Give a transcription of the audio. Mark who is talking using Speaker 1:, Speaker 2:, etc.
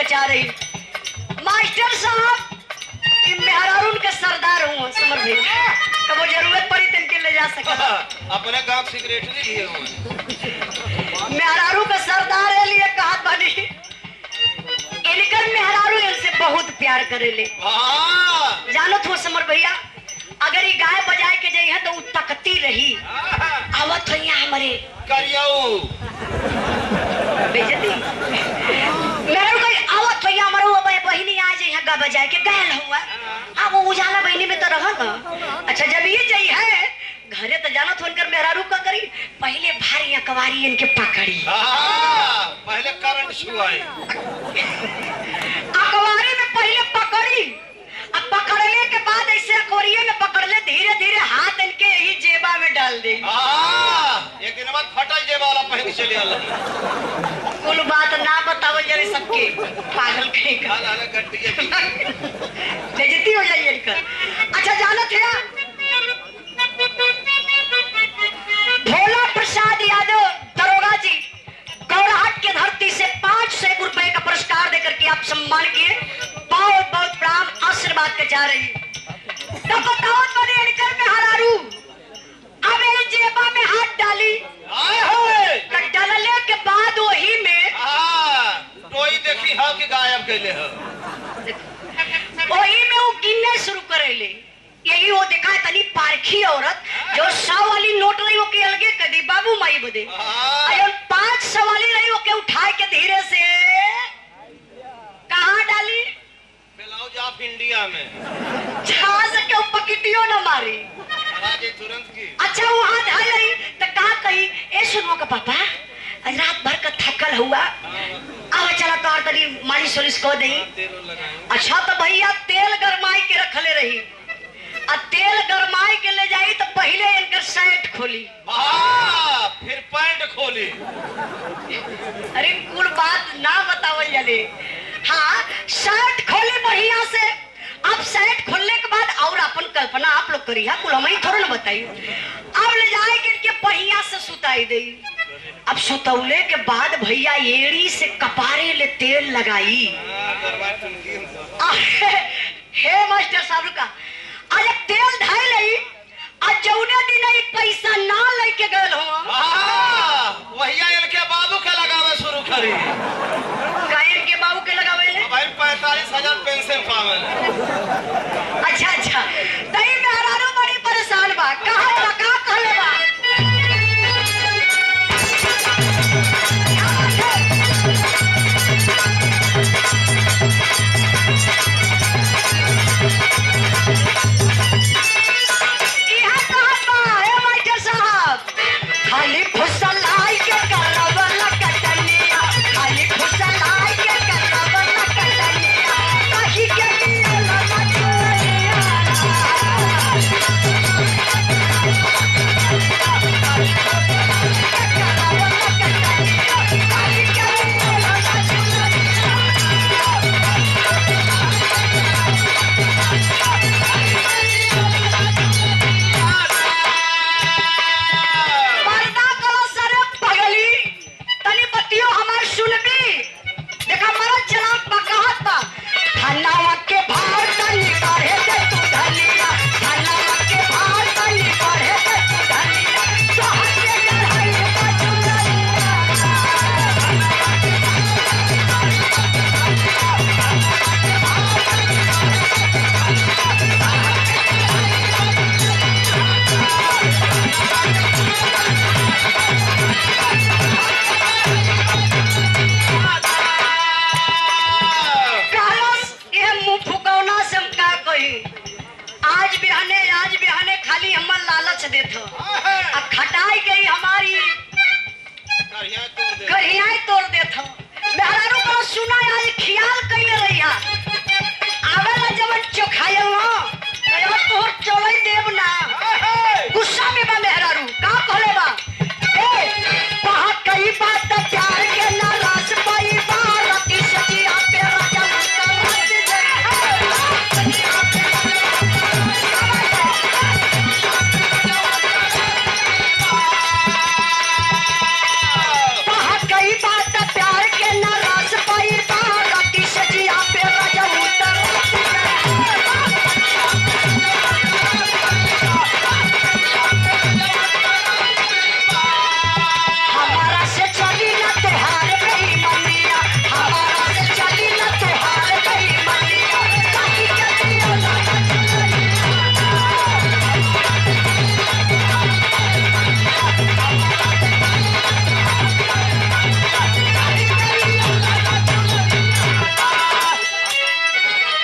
Speaker 1: कचा रही। मास्टर साहब मेहरारून के सरदार हूँ समझ भैया, कब जरूरत पड़ी तो इनके ले जा सके।
Speaker 2: अपने गांव सिगरेट नहीं लिए हुए
Speaker 1: मेहरारू का सरदार है लिए कहा बनी इनकर मेहरारू इनसे बहुत प्यार करेले। जानत हो समर भैया, अगर ये गाय बजाए के जाई है तो उ तकती रही आवत है हमारे
Speaker 2: करियाऊ
Speaker 1: बेइज्जती मेरे कोई आवत है हमारे वो बहिनी आ जाई है गा बजाए के गैल हुआ। हां वो उजाला बहिनी में तो रहा ना। अच्छा जब ये जाई है घरे तो जानत होनकर मेहरारू का करी पहले भारी अकवारी इनके पकड़ी।
Speaker 2: पहले करंट छुआए
Speaker 1: अकवारी में पहले पकड़ी। अब पकड़ने के बाद ऐसे अकवरिये में पकड़ ले धीरे धीरे हाथ इनके यही जेबा में डाल दे।
Speaker 2: एक दिन बाद फटल जेबा वाला पहन चले आला।
Speaker 1: कुल बात ना बताओ जरे सबके पागल कहीं का बेइज्जती हो जाइए इनकर। अच्छा जानत है भोला प्रसाद यादव दरोगा जी गौरहाट के धरती से 500 रुपए का पुरस्कार देकर के आप सम्मान किए, बहुत बहुत प्रणाम आशीर्वाद के जा रही। तब बताओ बने इनकर में हरारू अब ये जेबा में हाथ डाली डालने के बाद वही में
Speaker 2: कोई देखी हो कि गायब कैले हो
Speaker 1: वही में वो गिनने शुरू करेले। यही वो देखा है तनी पारखी औरत जो 100 वाली नोट रही वो के अलगे कदी बाबू माई बदे और 500 वाली रही वो के उठाए के धीरे से कहाँ डाली
Speaker 2: ब्लाउज ऑफ इंडिया में
Speaker 1: जहाँ से क्यों पकिटियों न मारी
Speaker 2: तुरंत की।
Speaker 1: अच्छा वहाँ ढाई रही तो कहा कही ए सुनो का पापा रात भर का थकल हुआ आवा चला तो तरी मालिश वालिश को दे। अच्छा तो भैया तेल गरमाई के रखले रही और तेल गरमाई के ले जाई तो पहले इनकर शर्ट खोली
Speaker 2: फिर पैंट खोली।
Speaker 1: अरे कुल बात ना बतावल जाले। हाँ शर्ट खोली बढ़िया से। अब शर्ट खोलने के बाद और अपन कल्पना आप लोग करी है कुल हम ही थोड़ा ना बताई। अब ले जाए के इनके पहिया से सुताई दी। अब सुतौले के बाद भैया एड़ी से कपारे ले तेल लगाई। हे मास्टर साहब का आज तेल ढाई लई आज जौने दिन ही पैसा ना लेके गए हो
Speaker 2: वही इनके बाबू के लगावे शुरू करी।
Speaker 1: गायन के बाबू के लगावे ले
Speaker 2: भाई 45,000 पेंशन पावे।
Speaker 1: अच्छा तई में हरारो बड़ी परेशान बा कहां